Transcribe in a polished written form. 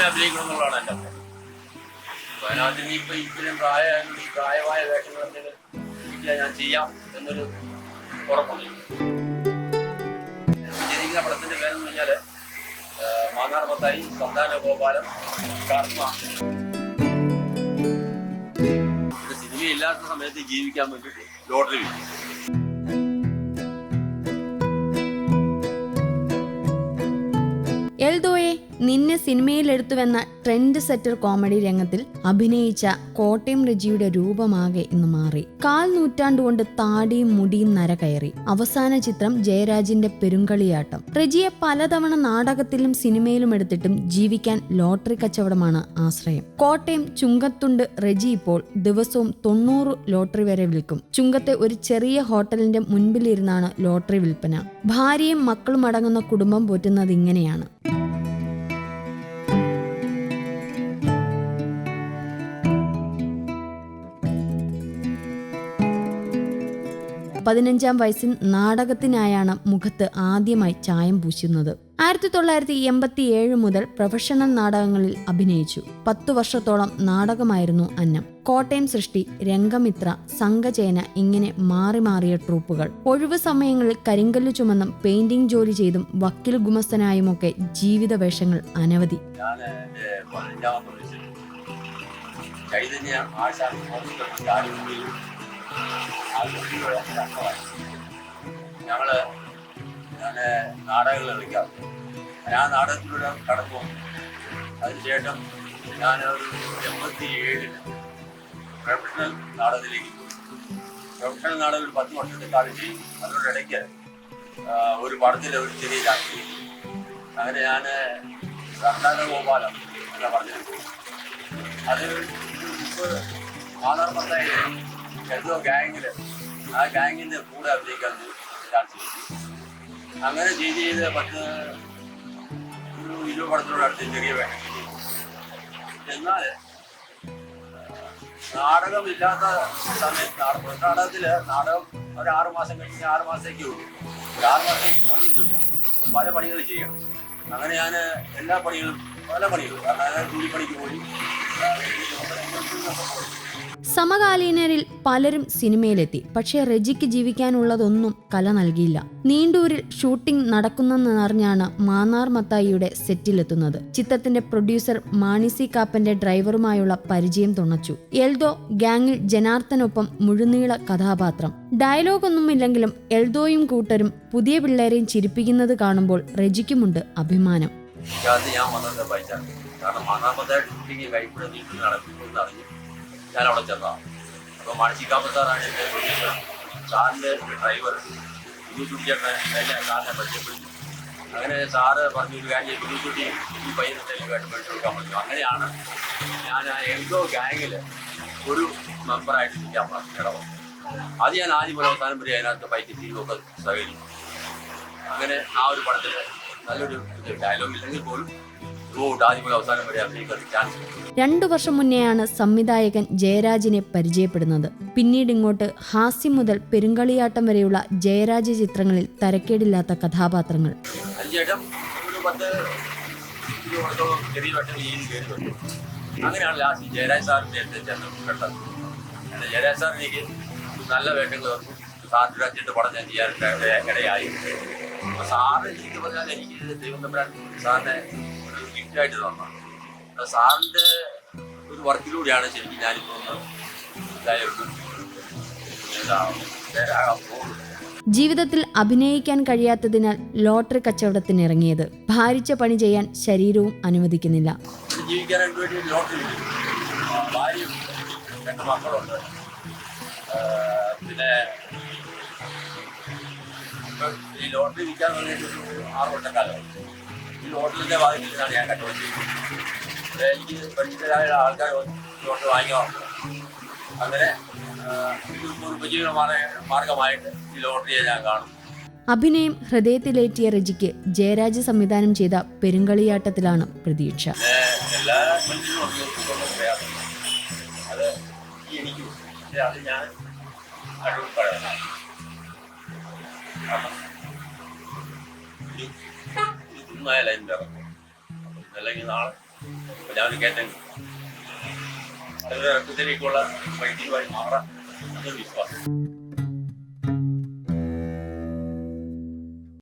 അഭിനയിക്കണം എന്നുള്ളതാണ് എൻ്റെ അർത്ഥം. അപ്പോൾ അതിനകത്ത് ഇനിയിപ്പോൾ ഇപ്പോഴും പ്രായമായ വേഷങ്ങൾ എന്തെങ്കിലും ഞാൻ ചെയ്യാം എന്നൊരു ഉറപ്പുണ്ട്. ജനിക്കുന്ന പടത്തിൻ്റെ പേരെന്ന് പറഞ്ഞാൽ മാന്നാർ മത്തായി, സന്താന ഗോപാലം, കർമ്മ. സിനിമയില്ലാത്ത സമയത്ത് ജീവിക്കാൻ വേണ്ടിയിട്ട് ലോട്ടറി വിൽക്കും. എൽദോയെ നിന്നെ സിനിമയിലെടുത്തുവെന്ന ട്രെൻഡ് സെറ്റർ കോമഡി രംഗത്തിൽ അഭിനയിച്ച കോട്ടയം റെജിയുടെ രൂപമാകെ ഇന്ന് മാറി. 1/4 നൂറ്റാണ്ടുകൊണ്ട് താടിയും മുടിയും നരകയറി. അവസാന ചിത്രം ജയരാജിന്റെ പെരുങ്കളിയാട്ടം. റെജിയെ പലതവണ നാടകത്തിലും സിനിമയിലും എടുത്തിട്ടും ജീവിക്കാൻ ലോട്ടറി കച്ചവടമാണ് ആശ്രയം. കോട്ടയം ചുങ്കത്തുണ്ട് റെജി ഇപ്പോൾ ദിവസവും 90 ലോട്ടറി വരെ വിൽക്കും. ചുങ്കത്തെ ഒരു ചെറിയ ഹോട്ടലിന്റെ മുൻപിലിരുന്നാണ് ലോട്ടറി വിൽപ്പന. ഭാര്യയും മക്കളും അടങ്ങുന്ന കുടുംബം പോറ്റുന്നത് ഇങ്ങനെയാണ്. 15-ാം വയസ്സിൽ നാടകത്തിനായാണ് മുഖത്ത് ആദ്യമായി ചായം പൂശുന്നത്. 1987 മുതൽ പ്രൊഫഷണൽ നാടകങ്ങളിൽ അഭിനയിച്ചു. 10 വർഷത്തോളം നാടകമായിരുന്നു അന്നം. കോട്ടയം സൃഷ്ടി, രംഗമിത്ര, സംഘചേന ഇങ്ങനെ മാറി മാറിയ ട്രൂപ്പുകൾ. ഒഴിവു സമയങ്ങളിൽ കരിങ്കല്ല് ചുമന്നും പെയിന്റിംഗ് ജോലി ചെയ്തും വക്കീൽ ഗുമസ്തനായുമൊക്കെ ജീവിത വേഷങ്ങൾ അനവധി. ഞാൻ നാടകങ്ങൾ കളിക്കാം. ഞാൻ നാടകത്തിലൂടെ കടന്നു പോകും. അതിനുശേഷം ഞാൻ ഒരു 87 പ്രൊഫഷണൽ നാടകത്തിലേക്ക് പോയി. പ്രൊഫഷണൽ നാടകം ഒരു 10 വർഷത്തെ കളിച്ച് അതിനോടിടയ്ക്ക് ഒരു പടത്തിലെ ഒരു ചെറിയ ചാക്കി. അങ്ങനെ ഞാൻ സന്താന ഗോപാലം എന്നാ പറഞ്ഞത്. അത് മാന്നാർ മത്തായി എന്തോ ഗാങ്ങില് ആ ഗാങ്ങിന്റെ കൂടെ അഭിനയിക്കാൻ ചാൻസ് കിട്ടി. അങ്ങനെ ചെയ്ത് 10-20 പടത്തിനോട് അടുത്ത് ചെറിയ വേഷം കിട്ടി. എന്നാൽ നാടകമില്ലാത്ത സമയത്ത് നാടകത്തില് നാടകം ഒരു 6 മാസം കഴിഞ്ഞ് 6 മാസത്തേക്കേ ഉള്ളൂ. 6 മാസത്തേക്ക് പണിയില്ല, പല പണികൾ ചെയ്യണം. അങ്ങനെ ഞാൻ എല്ലാ പണികളും പല പണികളും അതായത് കൂലിപ്പണിക്ക് പോയി. സമകാലീനരിൽ പലരും സിനിമയിലെത്തി. പക്ഷേ റെജിക്ക് ജീവിക്കാനുള്ളതൊന്നും കല നൽകിയില്ല. നീണ്ടൂരിൽ ഷൂട്ടിംഗ് നടക്കുന്നെന്നറിഞ്ഞാണ് മാന്നാർ മത്തായിയുടെ സെറ്റിലെത്തുന്നത്. ചിത്രത്തിന്റെ പ്രൊഡ്യൂസർ മാണി സി കാപ്പന്റെ ഡ്രൈവറുമായുള്ള പരിചയം തുണച്ചു. എൽദോ ഗാങ്ങിൽ ജനാർദ്ദനൊപ്പം മുഴുനീള കഥാപാത്രം. ഡയലോഗൊന്നുമില്ലെങ്കിലും എൽദോയും കൂട്ടരും പുതിയ പിള്ളേരെയും ചിരിപ്പിക്കുന്നത് കാണുമ്പോൾ റെജിക്കുമുണ്ട് അഭിമാനം. ഞാൻ അവിടെ ചെന്നതാണ്. അപ്പോൾ മാനസികാപ്പ സാറാണ് എൻ്റെ പ്രൊഡ്യൂസർ. സാറിൻ്റെ ഡ്രൈവർ പുതുക്കുട്ടിയാണ് എന്നെ സാറിനെ പരിചയപ്പെടുത്തി. അങ്ങനെ സാറ് പറഞ്ഞു ഒരു കാര്യം പുതുക്കുട്ടി ഈ പയ്യനത്തേക്കായിട്ട് പഠിച്ചു കൊടുക്കാൻ പറ്റും. അങ്ങനെയാണ് ഞാൻ ആ എൽദോ ഗാങ്ങിൽ ഒരു മെമ്പറായിട്ട് ഇരിക്കാൻ ഇടവം. അത് ഞാൻ ആദ്യം മുതൽ അവസാനം വരെ അതിനകത്ത് പൈക്ക് തീരുവൊക്കെ സഹകരിക്കും. അങ്ങനെ ആ ഒരു പടത്തിൽ നല്ലൊരു ഡയലോഗ് ഇല്ലെങ്കിൽ പോലും 2 വർഷം മുന്നെയാണ് സംവിധായകൻ ജയരാജിനെ പരിചയപ്പെടുന്നത്. പിന്നീട് ഇങ്ങോട്ട് ഹാസ്യം മുതൽ പെരുങ്കളിയാട്ടം വരെയുള്ള ജയരാജ് ചിത്രങ്ങളിൽ തരക്കേടില്ലാത്ത കഥാപാത്രങ്ങൾ. അങ്ങനെയാണ് ലാസ്റ്റ് ജയരാജ് സാറിന്റെ കണ്ടത്. ജയരാജ് സാർ എനിക്ക് നല്ല വേഷങ്ങൾ തന്നു. സാറിന്റെ അച്ഛൻ്റെ പടം ഞാൻ ചെയ്യാൻ ഇടയായി. സാറ് എനിക്ക് പറഞ്ഞാൽ എനിക്ക് ദൈവം തമ്പുരാൻ സാറിനെ ഗിഫ്റ്റായിട്ട് തന്നാണ്. സാറിൻ്റെ ഒരു വർക്കിലൂടെയാണ് ശരിക്കും ഞാനിപ്പോൾ ജീവിതത്തിൽ അഭിനയിക്കാൻ കഴിയാത്തതിനാൽ ലോട്ടറി കച്ചവടത്തിനിറങ്ങിയത്. ഭാരിച്ച പണി ചെയ്യാൻ ശരീരവും അനുവദിക്കുന്നില്ല. ജീവിക്കാനായിട്ട് വേണ്ടി ലോട്ടറി ഭാര്യയും 2 മക്കളുണ്ട്. പിന്നെ ഈ ലോട്ടറി വിൽക്കാൻ വേണ്ടിയിട്ട് 6 വർഷക്കാലം ഈ ലോട്ടറിൻ്റെ ഭാഗത്തിലാണ് ഞാൻ കച്ചവടം ചെയ്യുന്നത്. എനിക്ക് പരിചിതരായ ആൾക്കാർ ലോട്ടറി വാങ്ങിക്കാറുണ്ട്. അങ്ങനെ ഒരു ഉപജീവന മാർഗമായിട്ട് ഈ ലോട്ടറിയെ ഞാൻ കാണും. അഭിനയം ഹൃദയത്തിലേറ്റിയ റെജിക്ക് ജയരാജ് സംവിധാനം ചെയ്ത പെരുങ്കളിയാട്ടത്തിലാണ് പ്രതീക്ഷ. എല്ലാ മനുഷ്യരും പ്രയാസം അത് എനിക്കും അത് ഞാൻ അടിപൊളിയാണ്. ഇന്നായാലും അതിൻ്റെ ഇറങ്ങും അല്ലെങ്കിൽ നാളെ അപ്പോൾ ഞാനൊരു കയറ്റം വളരെ രക്തത്തിലേക്കുള്ള വൈദ്യുതിയുമായി മാറാം എന്നൊരു വിശ്വാസം.